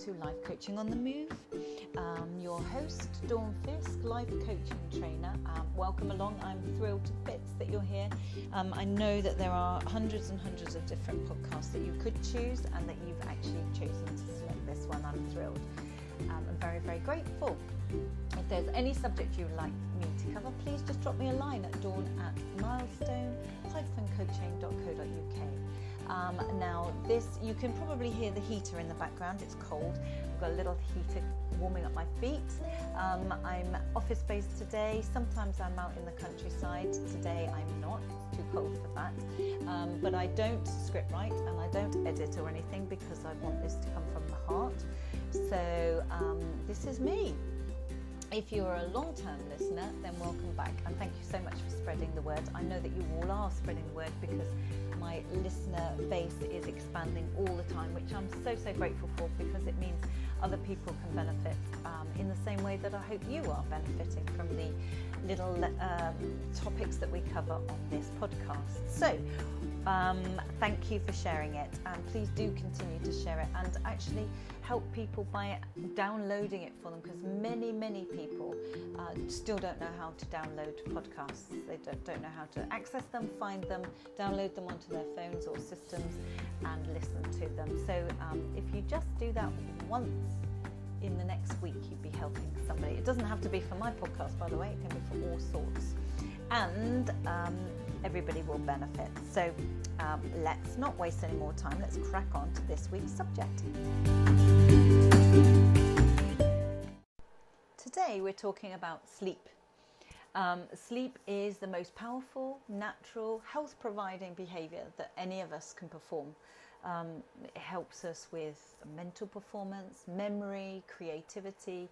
to Life Coaching on the Move. Your host, Dawn Fiske, life coaching trainer. Welcome along. I'm thrilled to bits that you're here. I know that there are hundreds and hundreds of different podcasts that you could choose and that you've actually chosen to select this one. I'm thrilled. I'm very, very grateful. If there's any subject you would like me to cover, please just drop me a line at dawn@milestone-coaching.co.uk. Now this, you can probably hear the heater in the background. It's cold. I've got a little heater warming up my feet. I'm office based today. Sometimes I'm out in the countryside. Today I'm not. It's too cold for that. But I don't script write and I don't edit or anything because I want this to come from the heart. So this is me. If you're a long-term listener, then welcome back and thank you so much for spreading the word. I know that you all are spreading the word because my listener base is expanding all the time, which I'm so grateful for, because it means other people can benefit in the same way that I hope you are benefiting from the little topics that we cover on this podcast. So thank you for sharing it, and please do continue to share it and actually help people by downloading it for them, because many people still don't know how to download podcasts. They don't know how to access them, find them, download them onto their phones or systems and listen to them. So if you just do that once in the next week, you'd be helping somebody. It doesn't have to be for my podcast, by the way. It can be for all sorts, and everybody will benefit. So let's not waste any more time. Let's crack on to this week's subject. Today we're talking about sleep. Sleep is the most powerful, natural, health-providing behaviour that any of us can perform. It helps us with mental performance, memory, creativity,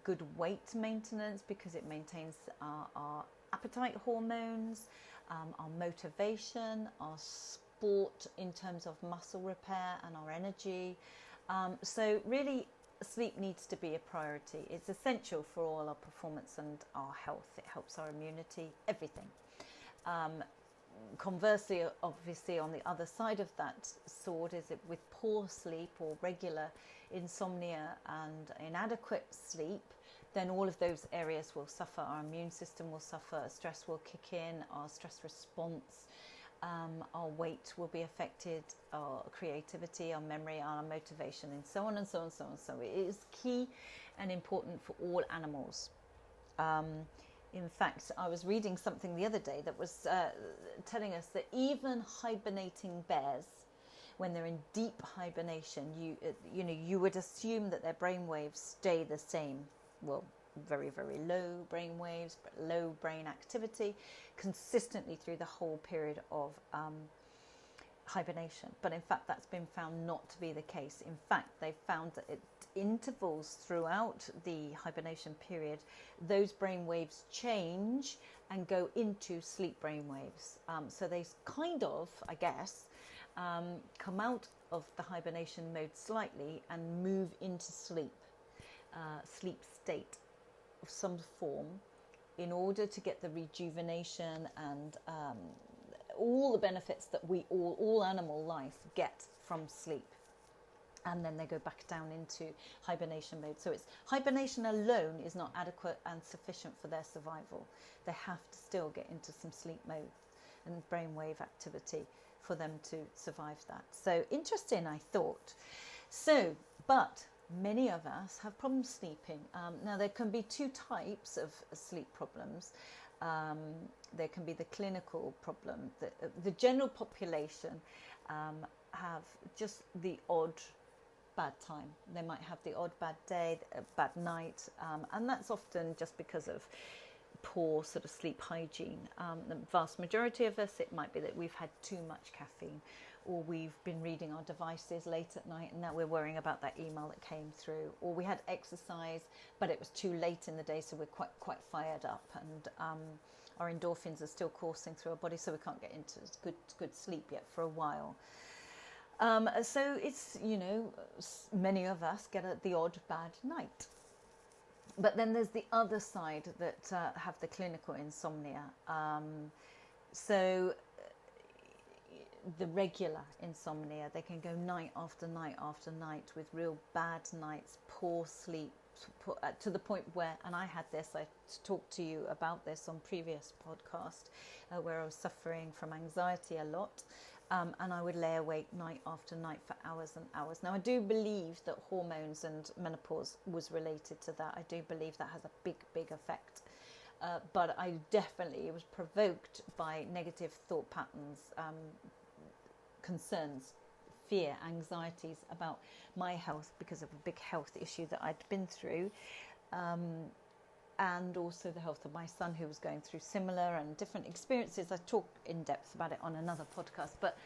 good weight maintenance, because it maintains our appetite hormones, our motivation, our sport in terms of muscle repair and our energy. So really, sleep needs to be a priority. It's essential for all our performance and our health. It helps our immunity, everything. Conversely, obviously, on the other side of that sword is it with poor sleep or regular insomnia and inadequate sleep, then all of those areas will suffer. Our immune system will suffer, stress will kick in, our stress response, our weight will be affected, our creativity, our memory, our motivation, and so on and so on and so on. So it is key and important for all animals. In fact, I was reading something the other day that was telling us that even hibernating bears, when they're in deep hibernation, you would assume that their brainwaves stay the same. Well, very low brainwaves, but low brain activity consistently through the whole period of hibernation. But in fact, that's been found not to be the case. In fact, they've found that at intervals throughout the hibernation period, those brainwaves change and go into sleep brainwaves. So they kind of, I guess, come out of the hibernation mode slightly and move into sleep state of some form, in order to get the rejuvenation and all the benefits that we all animal life get from sleep. And then they go back down into hibernation mode. So it's hibernation alone is not adequate and sufficient for their survival. They have to still get into some sleep mode and brainwave activity for them to survive that. So interesting, I thought. So, but many of us have problems sleeping. Now, there can be two types of sleep problems. There can be the clinical problem. The general population have just the odd bad time. They might have the odd bad day, a bad night, and that's often just because of poor sort of sleep hygiene. The vast majority of us, it might be that we've had too much caffeine, or we've been reading our devices late at night and now we're worrying about that email that came through, or we had exercise but it was too late in the day, so we're quite fired up, and our endorphins are still coursing through our body, so we can't get into good sleep yet for a while. So it's, many of us get the odd bad night. But then there's the other side that have the clinical insomnia. So the regular insomnia. They can go night after night after night with real bad nights, poor sleep, to the point where, and I had this, I talked to you about this on previous podcast, where I was suffering from anxiety a lot, and I would lay awake night after night for hours and hours. Now I do believe that hormones and menopause was related to that. I do believe that has a big effect. But I definitely was provoked by negative thought patterns, concerns, fear, anxieties about my health because of a big health issue that I'd been through, and also the health of my son, who was going through similar and different experiences. I talk in depth about it on another podcast, but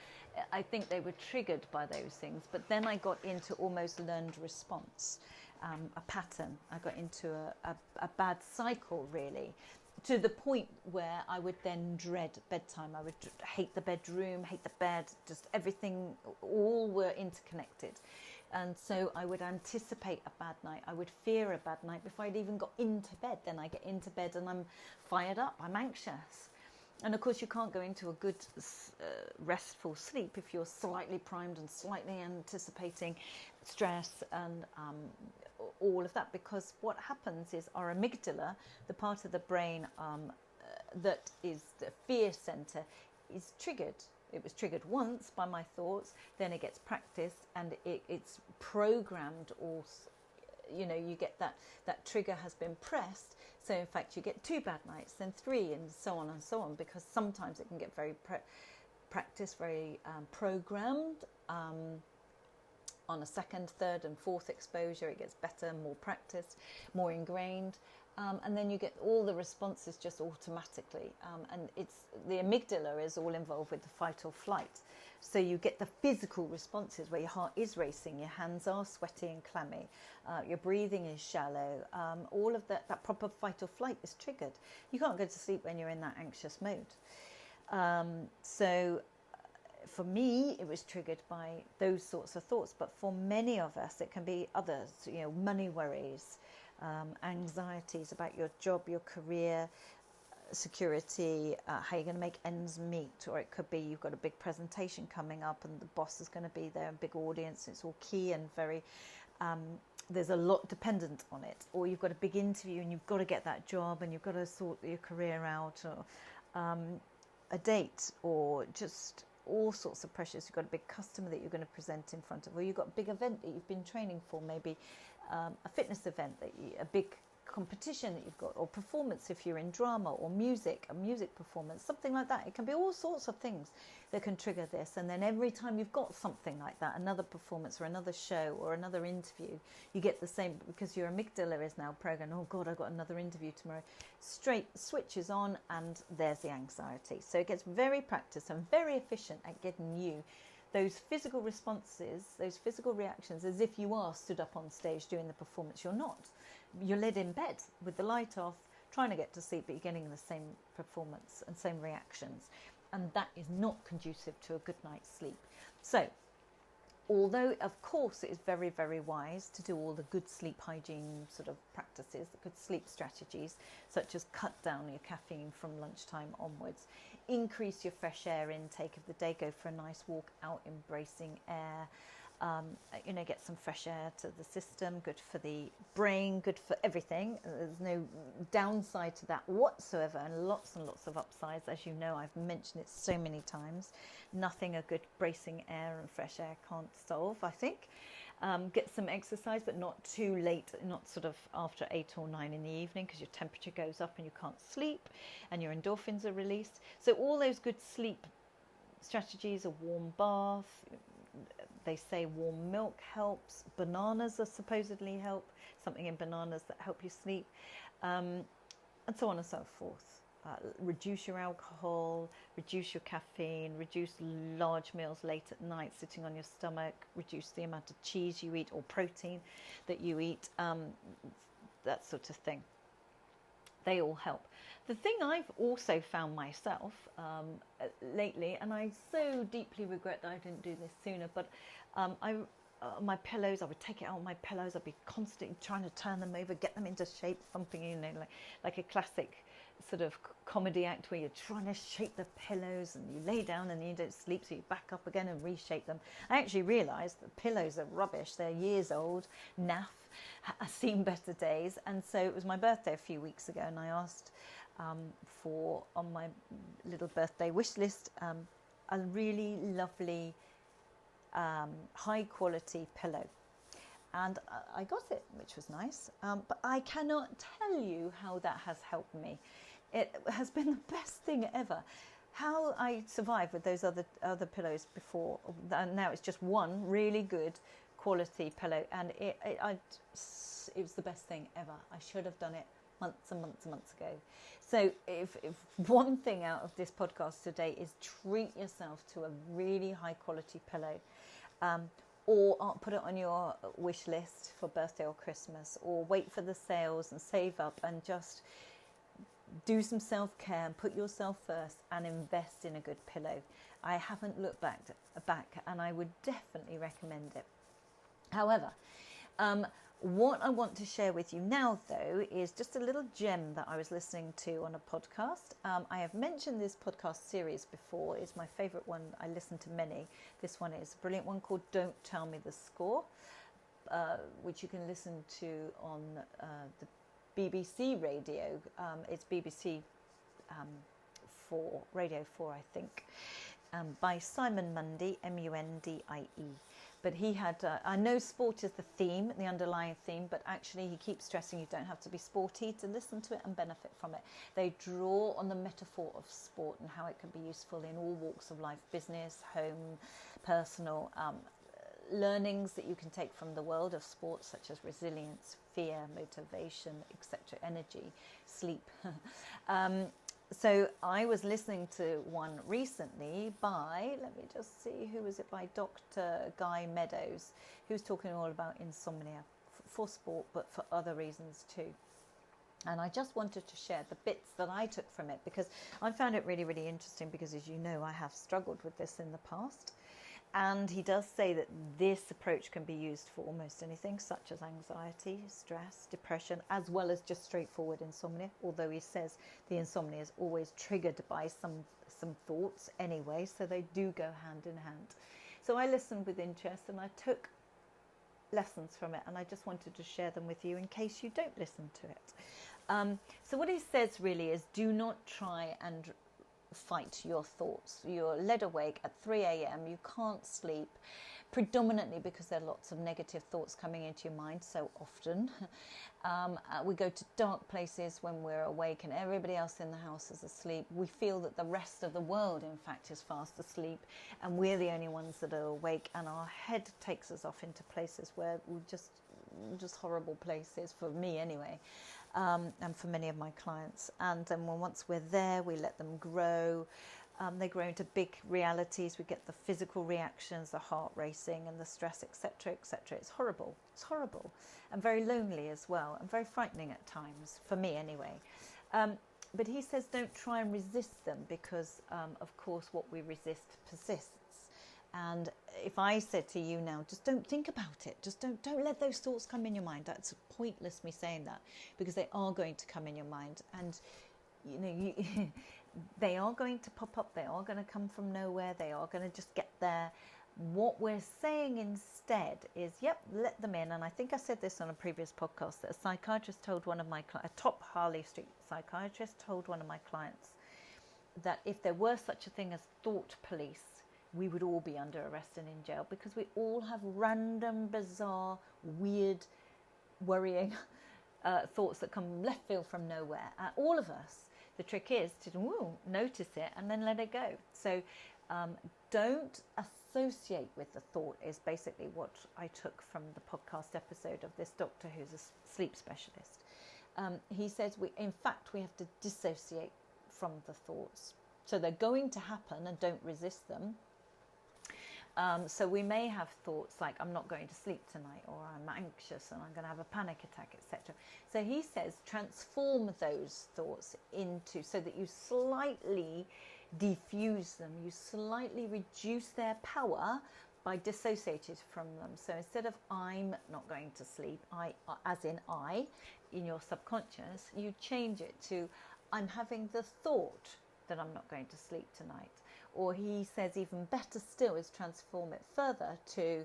I think they were triggered by those things. But then I got into almost learned response, a pattern. I got into a bad cycle, really, to the point where I would then dread bedtime. I would hate the bedroom, hate the bed, just everything, all were interconnected. And so I would anticipate a bad night. I would fear a bad night before I'd even got into bed. Then I get into bed and I'm fired up, I'm anxious. And of course you can't go into a good restful sleep if you're slightly primed and slightly anticipating stress and all of that, because what happens is our amygdala, the part of the brain that is the fear center, is triggered. It was triggered once by my thoughts, then it gets practiced and it's programmed, or you get that trigger has been pressed. So in fact you get 2 bad nights, then 3, and so on, because sometimes it can get very practiced, very programmed. On a second, third and fourth exposure it gets better, more practiced, more ingrained, and then you get all the responses just automatically, and it's the amygdala is all involved with the fight or flight. So you get the physical responses where your heart is racing, your hands are sweaty and clammy, your breathing is shallow, all of that proper fight or flight is triggered. You can't go to sleep when you're in that anxious mode. So for me, it was triggered by those sorts of thoughts, but for many of us, it can be others, money worries, anxieties about your job, your career, security, how you're going to make ends meet, or it could be you've got a big presentation coming up and the boss is going to be there, a big audience, it's all key and very, there's a lot dependent on it, or you've got a big interview and you've got to get that job and you've got to sort your career out, or a date, or just all sorts of pressures. You've got a big customer that you're going to present in front of, or you've got a big event that you've been training for, maybe a fitness event, a big competition that you've got, or performance if you're in drama, or a music performance, something like that. It can be all sorts of things that can trigger this, and then every time you've got something like that, another performance or another show or another interview, you get the same, because your amygdala is now programmed. Oh God, I've got another interview tomorrow. Straight switches on and there's the anxiety. So it gets very practiced and very efficient at getting you those physical responses, those physical reactions, as if you are stood up on stage doing the performance. You're not. You're led in bed with the light off, trying to get to sleep, but you're getting the same performance and same reactions. And that is not conducive to a good night's sleep. So, although of course it is very, very wise to do all the good sleep hygiene sort of practices, the good sleep strategies, such as cut down your caffeine from lunchtime onwards, increase your fresh air intake of the day, go for a nice walk out, embracing air, get some fresh air to the system, good for the brain, good for everything. There's no downside to that whatsoever, and lots of upsides. As you know, I've mentioned it so many times. Nothing a good bracing air and fresh air can't solve, I think. Get some exercise, but not too late, not sort of after 8 or 9 in the evening, because your temperature goes up and you can't sleep and your endorphins are released. So all those good sleep strategies, a warm bath, they say warm milk helps, bananas are supposedly help, something in bananas that help you sleep, and so on and so forth. Reduce your alcohol, reduce your caffeine, reduce large meals late at night sitting on your stomach, reduce the amount of cheese you eat or protein that you eat, that sort of thing. They all help. The thing I've also found myself lately, and I so deeply regret that I didn't do this sooner, but my pillows, I would take it out on my pillows, I'd be constantly trying to turn them over, get them into shape, thumping, like a classic sort of comedy act where you're trying to shake the pillows and you lay down and you don't sleep, so you back up again and reshape them. I actually realised that pillows are rubbish. They're years old, naff, I've seen better days. And so it was my birthday a few weeks ago, and I asked for, on my little birthday wish list, a really lovely high quality pillow. And I got it, which was nice. But I cannot tell you how that has helped me. It has been the best thing ever. How I survived with those other pillows before, and now it's just one really good quality pillow, and it was the best thing ever. I should have done it months and months and months ago. So if one thing out of this podcast today is treat yourself to a really high quality pillow. Or put it on your wish list for birthday or Christmas, or wait for the sales and save up and just do some self-care and put yourself first and invest in a good pillow. I haven't looked back and I would definitely recommend it. However, what I want to share with you now, though, is just a little gem that I was listening to on a podcast. I have mentioned this podcast series before. It's my favourite one. I listen to many. This one is a brilliant one called Don't Tell Me the Score, which you can listen to on the BBC radio. It's BBC 4, Radio 4, I think, by Simon Mundy, M-U-N-D-I-E. But he had, I know sport is the theme, the underlying theme, but actually he keeps stressing you don't have to be sporty to listen to it and benefit from it. They draw on the metaphor of sport and how it can be useful in all walks of life, business, home, personal, learnings that you can take from the world of sport, such as resilience, fear, motivation, etc., energy, sleep. So I was listening to one recently by, let me just see, who was it by? Dr. Guy Meadows, who was talking all about insomnia for sport, but for other reasons too. And I just wanted to share the bits that I took from it, because I found it really, really interesting, because as you know, I have struggled with this in the past. And he does say that this approach can be used for almost anything, such as anxiety, stress, depression, as well as just straightforward insomnia. Although he says the insomnia is always triggered by some thoughts anyway, so they do go hand in hand. So I listened with interest and I took lessons from it, and I just wanted to share them with you in case you don't listen to it. So what he says really is, do not try and fight your thoughts. You're led awake at 3 a.m. You can't sleep, predominantly because there are lots of negative thoughts coming into your mind so often. We go to dark places when we're awake and everybody else in the house is asleep. We feel that the rest of the world, in fact, is fast asleep, and we're the only ones that are awake, and our head takes us off into places where we just horrible places, for me anyway. And for many of my clients. And then once we're there, we let them grow. They grow into big realities. We get the physical reactions, the heart racing and the stress, etc., etc. It's horrible. It's horrible. And very lonely as well, and very frightening at times, for me anyway. But he says don't try and resist them, because, of course, what we resist persists. And if I said to you now, just don't think about it, just don't let those thoughts come in your mind. That's pointless me saying that, because they are going to come in your mind, and you know they are going to pop up. They are going to come from nowhere. They are going to just get there. What we're saying instead is, yep, let them in. And I think I said this on a previous podcast, that a psychiatrist told one of my a top Harley Street psychiatrist told one of my clients that if there were such a thing as thought police, we would all be under arrest and in jail, because we all have random, bizarre, weird, worrying thoughts that come left field from nowhere. All of us. The trick is to notice it and then let it go. So don't associate with the thought, is basically what I took from the podcast episode of this doctor who's a sleep specialist. He says, in fact, we have to dissociate from the thoughts. So they're going to happen, and don't resist them. So we may have thoughts like, I'm not going to sleep tonight, or I'm anxious and I'm going to have a panic attack, etc. So he says transform those thoughts into, so that you slightly diffuse them, you slightly reduce their power by dissociating from them. So instead of I'm not going to sleep, I, as in I, in your subconscious, you change it to I'm having the thought that I'm not going to sleep tonight. Or he says even better still is transform it further to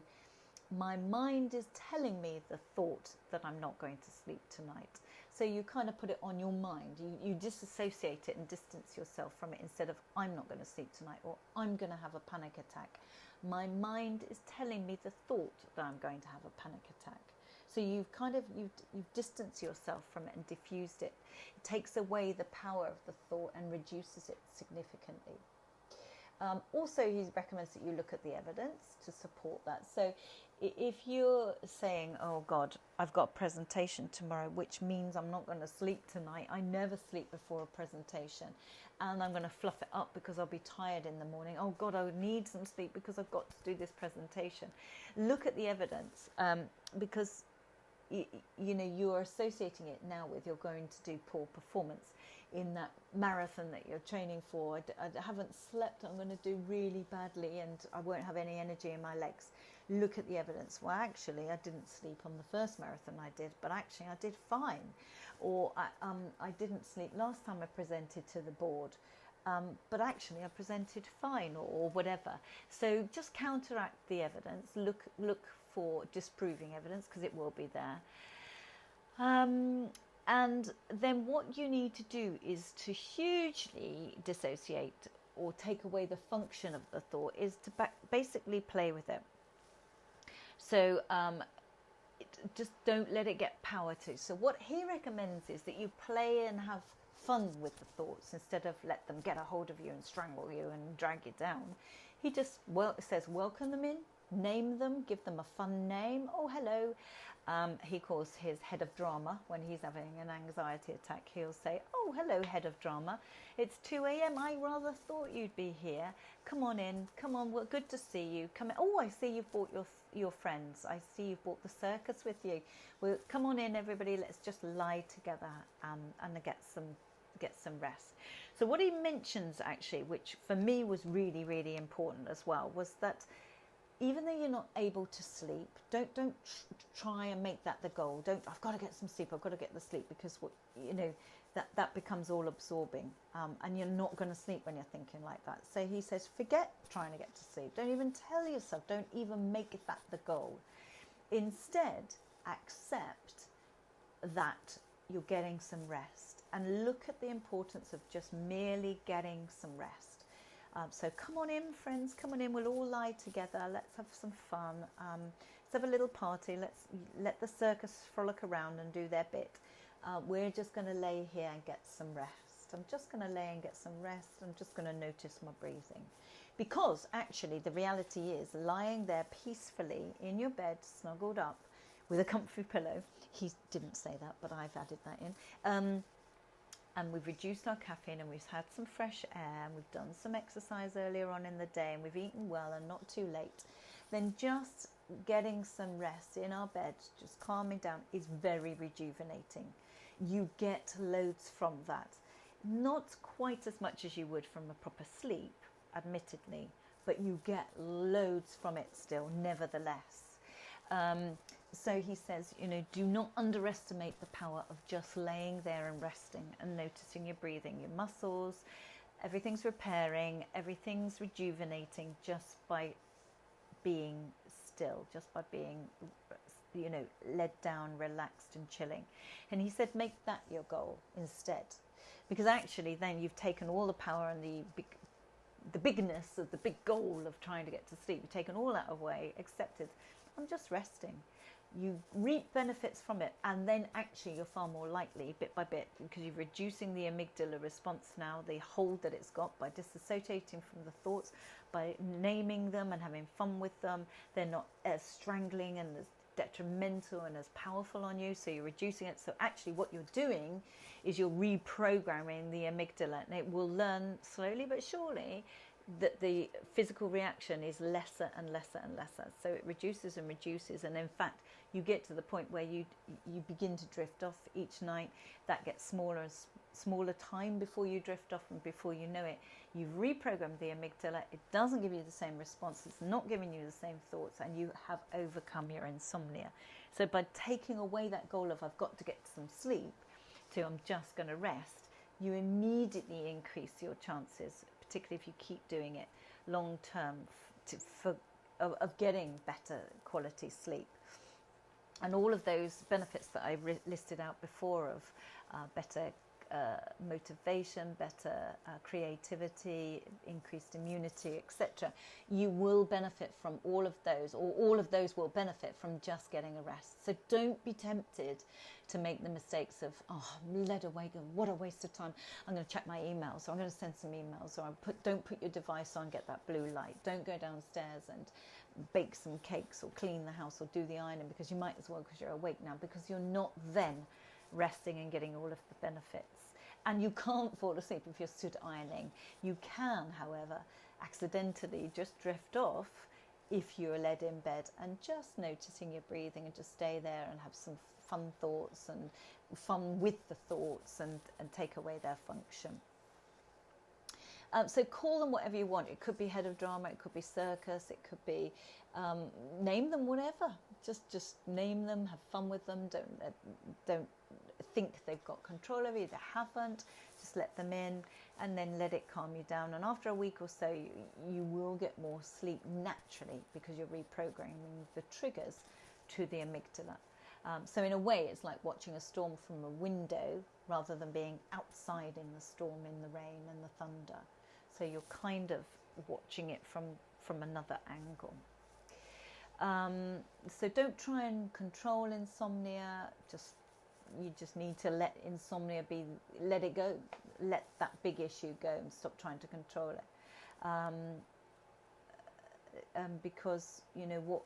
my mind is telling me the thought that I'm not going to sleep tonight. So you kind of put it on your mind. You disassociate it and distance yourself from it instead of I'm not going to sleep tonight or I'm going to have a panic attack. My mind is telling me the thought that I'm going to have a panic attack. So you've distanced yourself from it and diffused it. It takes away the power of the thought and reduces it significantly. Also, he recommends that you look at the evidence to support that. So if you're saying, oh God, I've got a presentation tomorrow, which means I'm not going to sleep tonight. I never sleep before a presentation. And I'm going to fluff it up because I'll be tired in the morning. Oh God, I would need some sleep because I've got to do this presentation. Look at the evidence because you're associating it now with you're going to do poor performance in that marathon that you're training for. I haven't slept, I'm going to do really badly and I won't have any energy in my legs. Look at the evidence. Well, actually, I didn't sleep on the first marathon I did, but actually I did fine. Or I didn't sleep last time I presented to the board, but actually I presented fine or whatever. So just counteract the evidence. Look for disproving evidence because it will be there. And then what you need to do is to hugely dissociate or take away the function of the thought, is to basically play with it. So just don't let it get power to. So what he recommends is that you play and have fun with the thoughts instead of let them get a hold of you and strangle you and drag you down. He just says welcome them in, name them, give them a fun name. Oh, hello. He calls his head of drama when he's having an anxiety attack. He'll say, oh, hello, head of drama. It's 2 a.m. I rather thought you'd be here. Come on in. Come on. Well, good to see you. Come in. Oh, I see you've brought your friends. I see you've brought the circus with you. Well, come on in, everybody. Let's just lie together and get some rest. So what he mentions actually, which for me was really, really important as well, was that even though you're not able to sleep, don't try and make that the goal. I've got to get some sleep. I've got to get the sleep because that becomes all absorbing, and you're not going to sleep when you're thinking like that. So he says, forget trying to get to sleep. Don't even tell yourself. Don't even make that the goal. Instead, accept that you're getting some rest and look at the importance of just merely getting some rest. So come on in, friends, come on in. We'll all lie together. Let's have some fun. Let's have a little party. Let's let the circus frolic around and do their bit. We're just going to lay here and get some rest. I'm just going to lay and get some rest. I'm just going to notice my breathing. Because actually the reality is lying there peacefully in your bed, snuggled up with a comfy pillow. He didn't say that, but I've added that in. And we've reduced our caffeine and we've had some fresh air and we've done some exercise earlier on in the day and we've eaten well and not too late, then just getting some rest in our bed, just calming down, is very rejuvenating. You get loads from that. Not quite as much as you would from a proper sleep, admittedly, but you get loads from it still, nevertheless. So he says, do not underestimate the power of just laying there and resting and noticing your breathing, your muscles, everything's repairing, everything's rejuvenating just by being still, just by being, led down, relaxed and chilling. And he said, make that your goal instead, because actually then you've taken all the power and the bigness of the big goal of trying to get to sleep. You've taken all that away, accepted, I'm just resting. You reap benefits from it, and then actually you're far more likely, bit by bit, because you're reducing the amygdala response now, the hold that it's got, by disassociating from the thoughts, by naming them and having fun with them. They're not as strangling and as detrimental and as powerful on you, so you're reducing it. So actually what you're doing is you're reprogramming the amygdala, and it will learn slowly but surely that the physical reaction is lesser and lesser and lesser. So it reduces and reduces, and in fact you get to the point where you begin to drift off each night. That gets smaller and smaller time before you drift off, and before you know it, you've reprogrammed the amygdala. It doesn't give you the same response, it's not giving you the same thoughts, and you have overcome your insomnia. So by taking away that goal of I've got to get some sleep to I'm just going to rest, you immediately increase your chances, particularly if you keep doing it long term, of getting better quality sleep. And all of those benefits that I listed out before of better motivation, better creativity, increased immunity, etc. You will benefit from all of those, or all of those will benefit from just getting a rest. So don't be tempted to make the mistakes of, oh, I'm led away, what a waste of time. I'm going to check my emails, or I'm going to send some emails, or don't put your device on, get that blue light. Don't go downstairs and bake some cakes or clean the house or do the ironing, because you might as well, because you're awake now, because you're not then resting and getting all of the benefits. And you can't fall asleep if you're stood ironing. You can, however, accidentally just drift off if you're led in bed, and just noticing your breathing, and just stay there and have some fun thoughts and fun with the thoughts, and take away their function. So call them whatever you want. It could be head of drama, it could be circus, it could be, name them whatever. Just name them, have fun with them. Don't think they've got control over you. They haven't. Just let them in, and then let it calm you down. And after a week or so, you will get more sleep naturally, because you're reprogramming the triggers to the amygdala. So in a way, it's like watching a storm from a window rather than being outside in the storm, in the rain and the thunder. So you're kind of watching it from another angle. So don't try and control insomnia. You just need to let insomnia be, let it go, let that big issue go, and stop trying to control it. Because, you know, what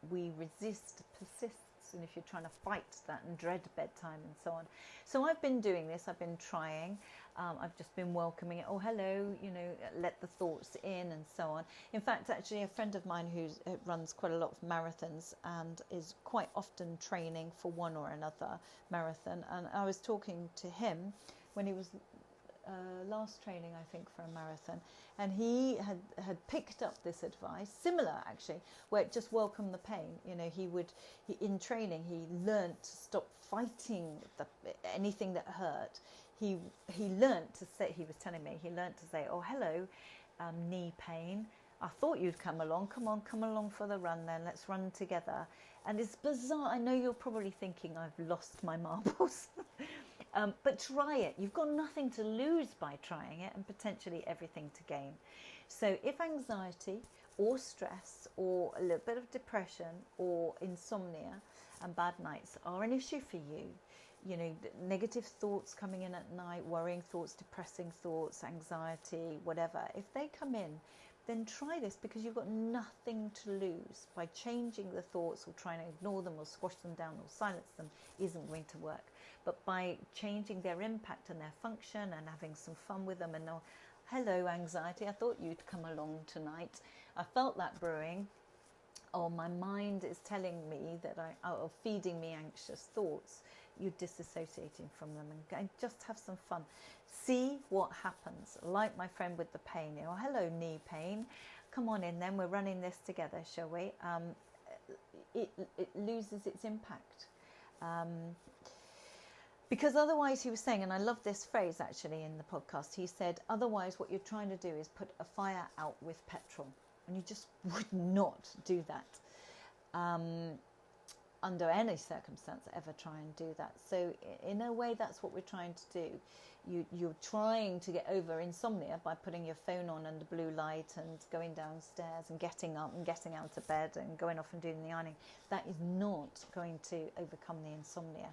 we resist persists. And if you're trying to fight that and dread bedtime and so on. So I've been doing this, I've been trying, I've just been welcoming it. Oh, hello, you know, let the thoughts in and so on. In fact, actually, a friend of mine who runs quite a lot of marathons and is quite often training for one or another marathon. And I was talking to him when he was last training, I think, for a marathon, and he had picked up this advice, similar actually, where just welcome the pain. You know, in training he learned to stop fighting anything that hurt. He learned to say, he was telling me, he learned to say, oh, hello, knee pain, I thought you'd come along. Come on, come along for the run then. Let's run together. And it's bizarre. I know you're probably thinking I've lost my marbles. But try it. You've got nothing to lose by trying it, and potentially everything to gain. So if anxiety or stress or a little bit of depression or insomnia and bad nights are an issue for you, you know, negative thoughts coming in at night, worrying thoughts, depressing thoughts, anxiety, whatever, if they come in, then try this, because you've got nothing to lose by changing the thoughts, or trying to ignore them or squash them down or silence them isn't going to work. But by changing their impact and their function and having some fun with them, and oh, hello anxiety, I thought you'd come along tonight. I felt that brewing. Oh, my mind is telling me that or feeding me anxious thoughts. You're disassociating from them, and just have some fun. See what happens. Like my friend with the pain. You know, hello knee pain. Come on in then, we're running this together, shall we? It loses its impact. Because otherwise, he was saying, and I love this phrase actually in the podcast, he said, otherwise what you're trying to do is put a fire out with petrol. And you just would not do that. Under any circumstance, ever try and do that. So in a way, that's what we're trying to do. You're trying to get over insomnia by putting your phone on under blue light and going downstairs and getting up and getting out of bed and going off and doing the ironing. That is not going to overcome the insomnia.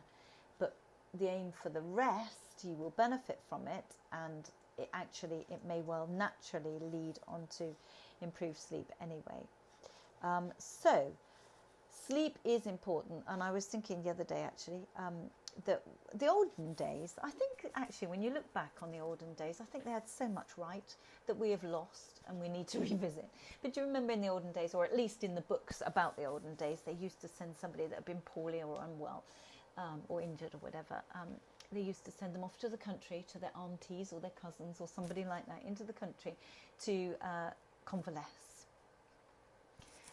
But the aim for the rest, you will benefit from it, and it may well naturally lead on to improved sleep anyway. So sleep is important, and I was thinking the other day actually that the olden days, I think actually when you look back on the olden days, I think they had so much right that we have lost and we need to revisit. But do you remember in the olden days, or at least in the books about the olden days, they used to send somebody that had been poorly or unwell or injured or whatever, they used to send them off to the country, to their aunties or their cousins or somebody like that, into the country to convalesce.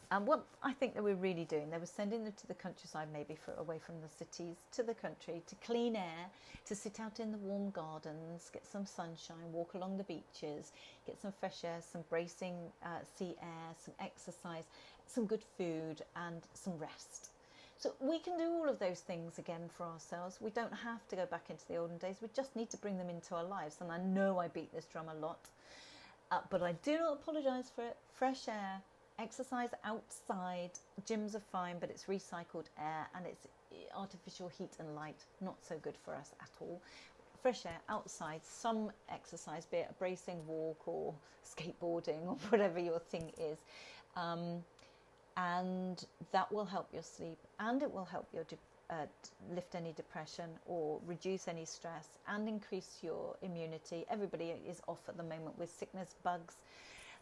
And what I think they were really doing, they were sending them to the countryside, maybe away from the cities, to the country, to clean air, to sit out in the warm gardens, get some sunshine, walk along the beaches, get some fresh air, some bracing sea air, some exercise, some good food and some rest. So we can do all of those things again for ourselves. We don't have to go back into the olden days. We just need to bring them into our lives. And I know I beat this drum a lot, but I do not apologise for it. Fresh air, exercise outside, gyms are fine, but it's recycled air and it's artificial heat and light, not so good for us at all. Fresh air outside, some exercise, be it a bracing walk or skateboarding or whatever your thing is, and that will help your sleep, and it will help your lift any depression or reduce any stress and increase your immunity. Everybody is off at the moment with sickness bugs.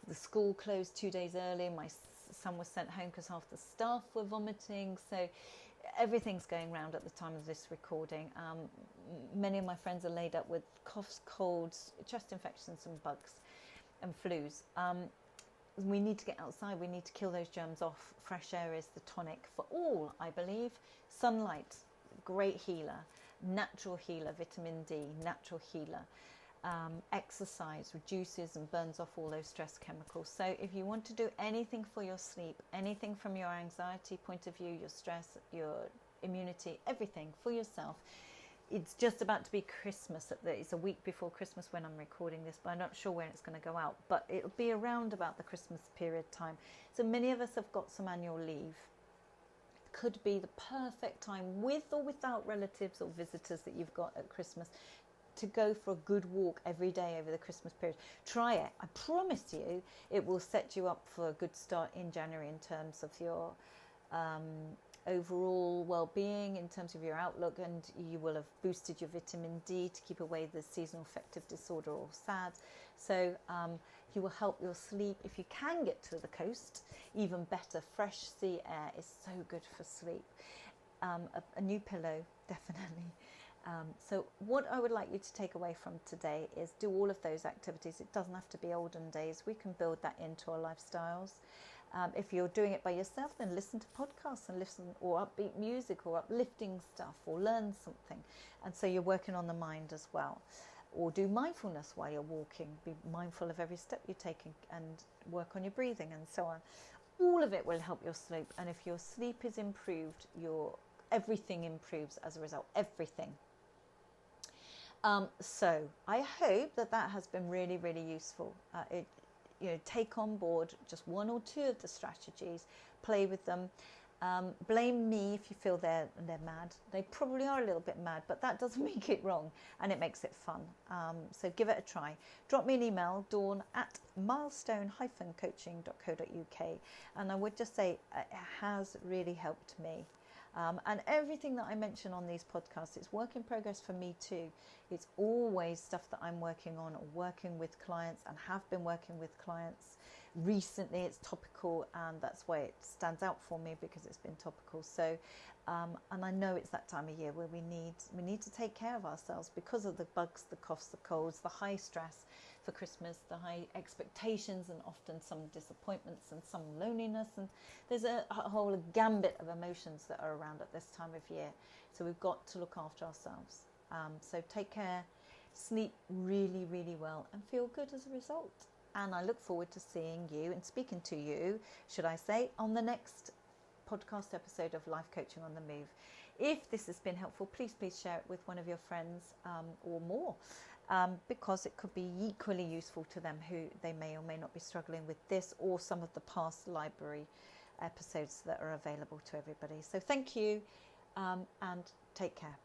The school closed 2 days early. My son was sent home because half the staff were vomiting. So everything's going round at the time of this recording. Many of my friends are laid up with coughs, colds, chest infections and bugs and flus. We need to get outside. We need to kill those germs off. Fresh air is the tonic for all, I believe. Sunlight, great healer. Natural healer, vitamin D, natural healer. Exercise reduces and burns off all those stress chemicals. So if you want to do anything for your sleep, anything from your anxiety point of view, your stress, your immunity, everything for yourself, it's just about to be Christmas. It's a week before Christmas when I'm recording this, but I'm not sure when it's going to go out. But it'll be around about the Christmas period time. So many of us have got some annual leave. Could be the perfect time, with or without relatives or visitors that you've got at Christmas, to go for a good walk every day over the Christmas period. Try it. I promise you it will set you up for a good start in January in terms of your overall well-being, in terms of your outlook, and you will have boosted your vitamin D to keep away the seasonal affective disorder or SAD. So you will help your sleep. If you can get to the coast, even better. Fresh sea air is so good for sleep. A new pillow, definitely. So what I would like you to take away from today is do all of those activities. It doesn't have to be olden days. We can build that into our lifestyles. If you're doing it by yourself, then listen to podcasts and listen, or upbeat music or uplifting stuff, or learn something. And so you're working on the mind as well. Or do mindfulness while you're walking. Be mindful of every step you're taking and work on your breathing and so on. All of it will help your sleep. And if your sleep is improved, everything improves as a result. Everything. So I hope that has been really, really useful. Take on board just one or two of the strategies, play with them. Blame me if you feel they're mad. They probably are a little bit mad, but that doesn't make it wrong, and it makes it fun. So give it a try. Drop me an email, dawn@milestone-coaching.co.uk, and I would just say it has really helped me. And everything that I mention on these podcasts, it's work in progress for me too. It's always stuff that I'm working on, or working with clients, and have been working with clients. Recently it's topical, and that's why it stands out for me, because it's been topical. So, and I know it's that time of year where we need to take care of ourselves because of the bugs, the coughs, the colds, the high stress for Christmas, the high expectations, and often some disappointments and some loneliness, and there's a whole gambit of emotions that are around at this time of year. So we've got to look after ourselves. So take care, sleep really, really well, and feel good as a result. And I look forward to seeing you and speaking to you, should I say, on the next podcast episode of Life Coaching on the Move. If this has been helpful, please share it with one of your friends or more, because it could be equally useful to them, who they may or may not be struggling with this, or some of the past library episodes that are available to everybody. So thank you, and take care.